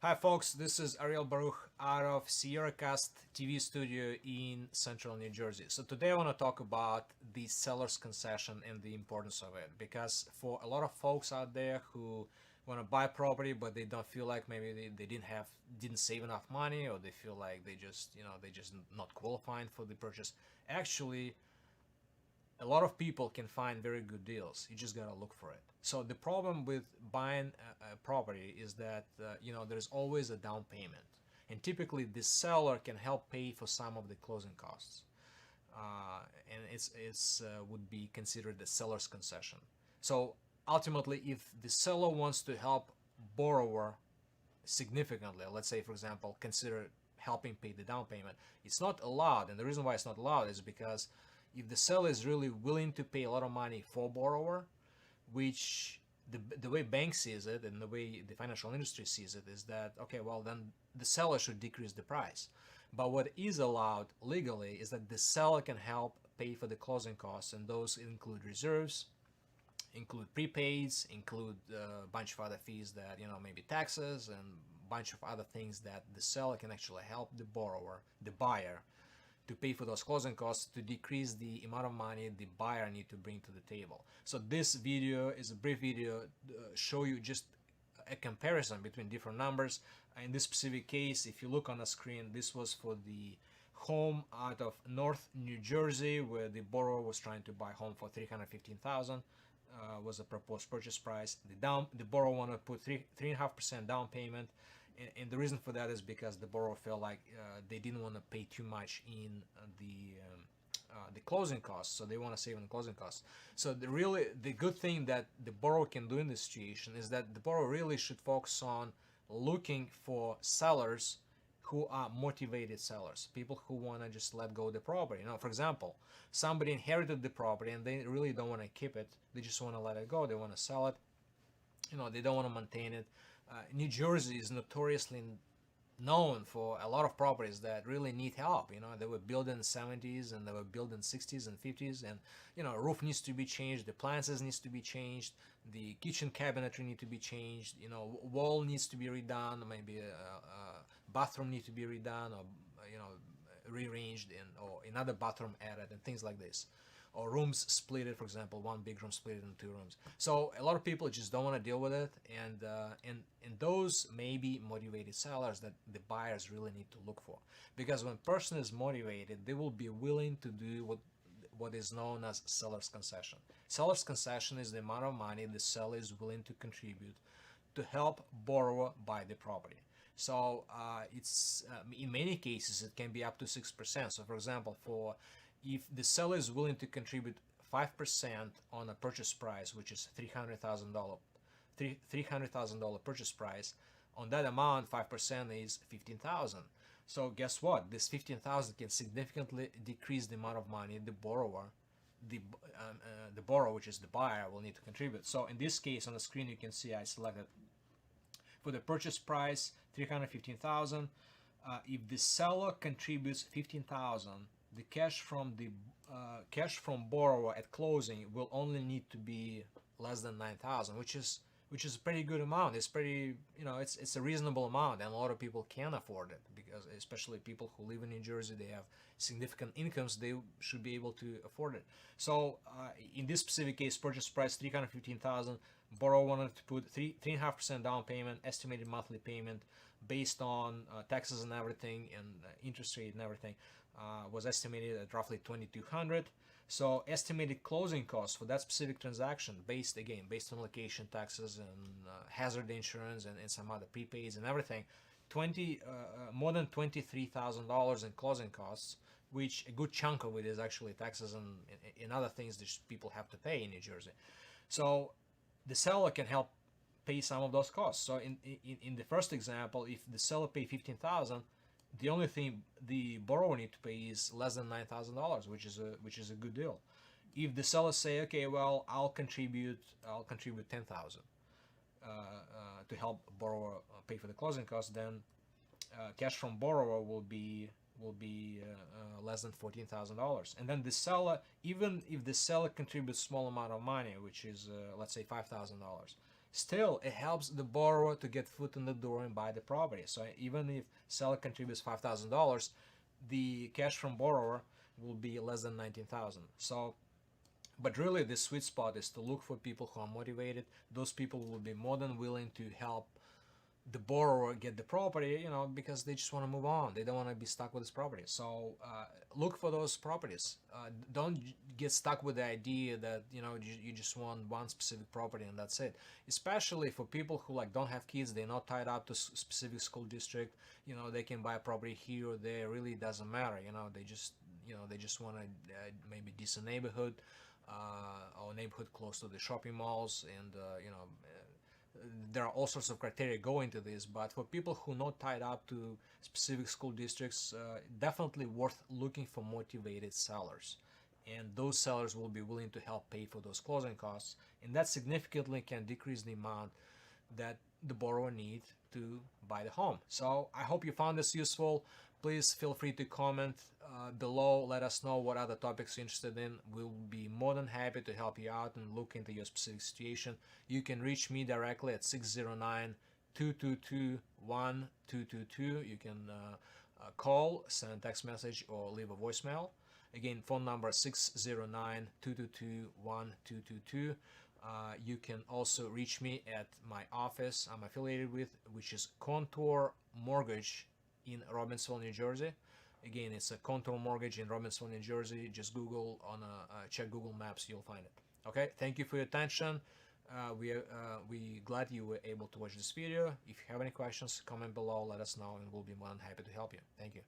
Hi folks, this is Ariel Baruch out of SierraCast TV studio in central New Jersey. So today I want to talk about the seller's concession and the importance of it, because for a lot of folks out there who want to buy property but they don't feel like maybe they didn't save enough money, or they feel like they just not qualifying for the purchase. Actually, a lot of people can find very good deals. You just gotta look for it. So the problem with buying a property is that there's always a down payment, and typically the seller can help pay for some of the closing costs, and it's would be considered the seller's concession. So ultimately, if the seller wants to help borrower significantly, let's say for example, consider helping pay the down payment, it's not allowed. And the reason why it's not allowed is because if the seller is really willing to pay a lot of money for borrower, which the way bank sees it and the way the financial industry sees it is that, okay, well then the seller should decrease the price. But what is allowed legally is that the seller can help pay for the closing costs, and those include reserves, include prepaids, include a bunch of other fees that, maybe taxes and a bunch of other things that the seller can actually help the borrower, the buyer, to pay for those closing costs, to decrease the amount of money the buyer need to bring to the table. So this video is a brief video show you just a comparison between different numbers. In this specific case, if you look on the screen, this was for the home out of North New Jersey, where the borrower was trying to buy home for $315,000. Was a proposed purchase price. The borrower wanted to put 3.5% down payment, and the reason for that is because the borrower felt like they didn't want to pay too much in the closing costs, so they want to save on the closing costs. So the good thing that the borrower can do in this situation is that the borrower really should focus on looking for sellers who are motivated sellers, people who want to just let go of the property. For example, somebody inherited the property and they really don't want to keep it. They just want to let it go. They want to sell it. They don't want to maintain it. New Jersey is notoriously known for a lot of properties that really need help. They were built in the 70s and they were built in 60s and 50s, and roof needs to be changed, the appliances needs to be changed, the kitchen cabinetry need to be changed, wall needs to be redone, maybe a bathroom needs to be redone, or rearranged, or another bathroom added, and things like this. Or rooms split it, for example, one big room split into 2 rooms. So a lot of people just don't want to deal with it, and those may be motivated sellers that the buyers really need to look for, because when a person is motivated, they will be willing to do what is known as seller's concession. Seller's concession is the amount of money the seller is willing to contribute to help borrower buy the property. So it's in many cases it can be up to 6%. So for example, if the seller is willing to contribute 5% on a purchase price, which is $300,000 purchase price, on that amount 5% is $15,000. So guess what? This $15,000 can significantly decrease the amount of money the borrower, which is the buyer, will need to contribute. So in this case, on the screen you can see I selected for the purchase price $315,000. If the seller contributes $15,000, the cash from borrower at closing will only need to be less than $9,000, which is a pretty good amount. It's pretty, it's a reasonable amount, and a lot of people can afford it, because especially people who live in New Jersey, they have significant incomes, they should be able to afford it. So in this specific case, purchase price $315,000, borrower wanted to put 3.5% down payment, estimated monthly payment based on taxes and everything, and interest rate and everything, was estimated at roughly $2,200. So estimated closing costs for that specific transaction, based on location, taxes, and hazard insurance, and some other prepaids and everything, more than $23,000 in closing costs, which a good chunk of it is actually taxes and other things that people have to pay in New Jersey. So the seller can help pay some of those costs. So in the first example, if the seller paid $15,000, the only thing the borrower need to pay is less than $9,000, which is a good deal. If the seller say, okay, well, I'll contribute $10,000 to help borrower pay for the closing costs, then cash from borrower will be less than $14,000. And then the seller, even if the seller contributes small amount of money, which is let's say $5,000, still it helps the borrower to get foot in the door and buy the property. So even if seller contributes $5,000, the cash from borrower will be less than 19,000. So but really the sweet spot is to look for people who are motivated. Those people will be more than willing to help the borrower get the property, because they just want to move on. They don't want to be stuck with this property. So look for those properties. Don't get stuck with the idea that you just want one specific property and that's it. Especially for people who don't have kids, they're not tied up to specific school district. They can buy a property here or there. It really doesn't matter. They just want a maybe decent neighborhood, or neighborhood close to the shopping malls, and there are all sorts of criteria going into this, but for people who are not tied up to specific school districts, definitely worth looking for motivated sellers. And those sellers will be willing to help pay for those closing costs, and that significantly can decrease the amount that the borrower needs to buy the home. So I hope you found this useful. Please feel free to comment below. Let us know what other topics you're interested in. We'll be more than happy to help you out and look into your specific situation. You can reach me directly at 609-222-1222. You can call, send a text message, or leave a voicemail. Again, phone number 609-222-1222. You can also reach me at my office I'm affiliated with, which is Contour Mortgage in Robbinsville, New Jersey. Again, it's a Contour Mortgage in Robbinsville, New Jersey. Just Google check Google Maps, you'll find it. Okay, thank you for your attention. We glad you were able to watch this video. If you have any questions, comment below, let us know, and we'll be more than happy to help you. Thank you.